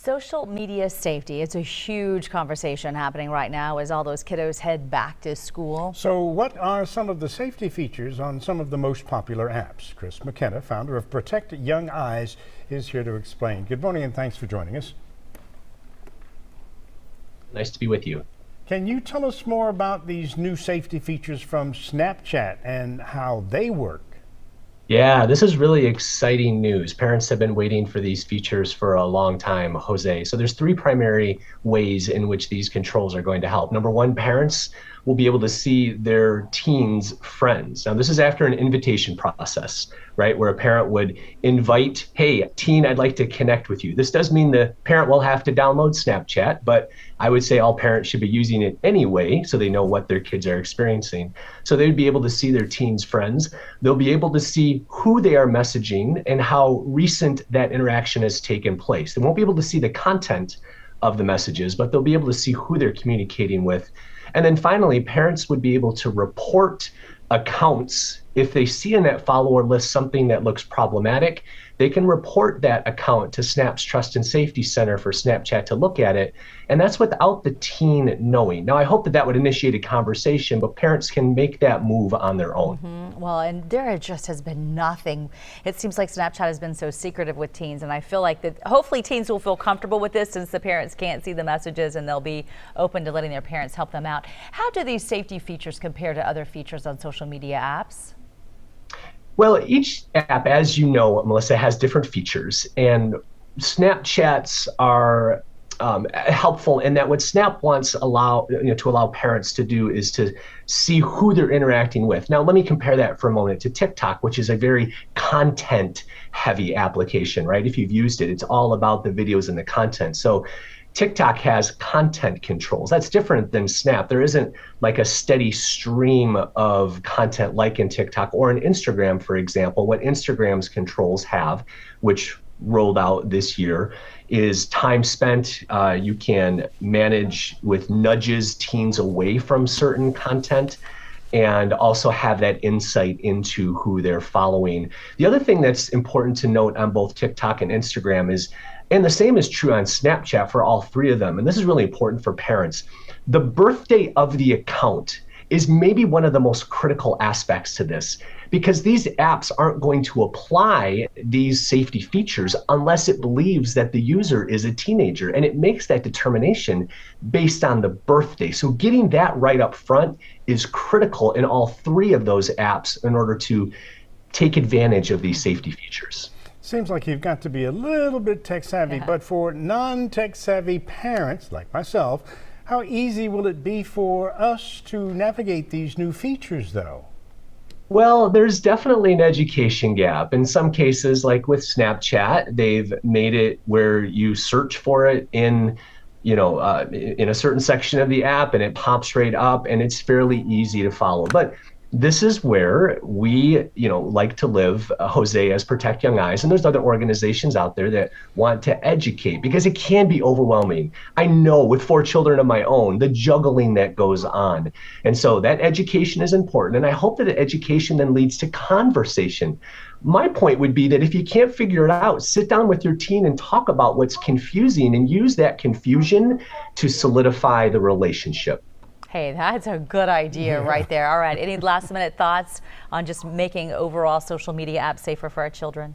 Social media safety, it's a huge conversation happening right now as all those kiddos head back to school. So what are some of the safety features on some of the most popular apps? Chris McKenna, founder of Protect Young Eyes, is here to explain. Good morning and thanks for joining us. Nice to be with you. Can you tell us more about these new safety features from Snapchat and how they work? Yeah, this is really exciting news. Parents have been waiting for these features for a long time, Jose. So there's three primary ways in which these controls are going to help. Number one, parents will be able to see their teens' friends. Now, this is after an invitation process, right, where a parent would invite, hey, teen, I'd like to connect with you. This does mean the parent will have to download Snapchat, but I would say all parents should be using it anyway so they know what their kids are experiencing. So they'd be able to see their teens' friends. They'll be able to see who they are messaging and how recent that interaction has taken place. They won't be able to see the content of the messages, but they'll be able to see who they're communicating with. And then finally, parents would be able to report accounts. If they see in that follower list something that looks problematic, they can report that account to Snap's Trust and Safety Center for Snapchat to look at it. And that's without the teen knowing. Now, I hope that that would initiate a conversation, but parents can make that move on their own. Well, and there just has been nothing. It seems like Snapchat has been so secretive with teens, and I feel like that hopefully teens will feel comfortable with this since the parents can't see the messages and they'll be open to letting their parents help them out. How do these safety features compare to other features on social media apps? Well, each app, as you know, Melissa, has different features, and Snapchats are helpful in that what Snap wants to allow parents to do is to see who they're interacting with. Now, let me compare that for a moment to TikTok, which is a very content-heavy application, right? If you've used it, it's all about the videos and the content. So TikTok has content controls. That's different than Snap. There isn't like a steady stream of content like in TikTok or in Instagram, for example. What Instagram's controls have, which rolled out this year, is time spent. You can manage with nudges teens away from certain content and also have that insight into who they're following. The other thing that's important to note on both TikTok and Instagram is, and the same is true on Snapchat for all three of them, and this is really important for parents, the birthday of the account is maybe one of the most critical aspects to this, because these apps aren't going to apply these safety features unless it believes that the user is a teenager, and it makes that determination based on the birthday. So getting that right up front is critical in all three of those apps in order to take advantage of these safety features. Seems like you've got to be a little bit tech savvy, but for non-tech savvy parents like myself, how easy will it be for us to navigate these new features though? Well, there's definitely an education gap. In some cases, like with Snapchat, they've made it where you search for it in a certain section of the app and it pops right up and it's fairly easy to follow. But this is where we, like to live, Jose, as Protect Young Eyes, and there's other organizations out there that want to educate because it can be overwhelming. I know with 4 children of my own, the juggling that goes on. And so that education is important, and I hope that education then leads to conversation. My point would be that if you can't figure it out, sit down with your teen and talk about what's confusing and use that confusion to solidify the relationship. Hey, that's a good idea right there. All right, any last minute thoughts on just making overall social media apps safer for our children?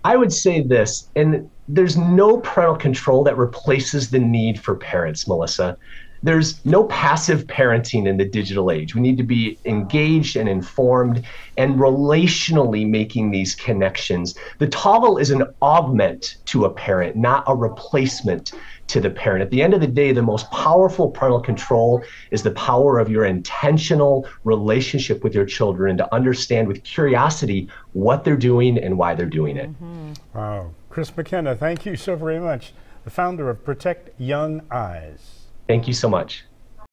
I would say this, and there's no parental control that replaces the need for parents, Melissa. There's no passive parenting in the digital age. We need to be engaged and informed and relationally making these connections. The toggle is an augment to a parent, not a replacement to the parent. At the end of the day, the most powerful parental control is the power of your intentional relationship with your children to understand with curiosity what they're doing and why they're doing it. Wow. Chris McKenna, thank you so very much. The founder of Protect Young Eyes. Thank you so much.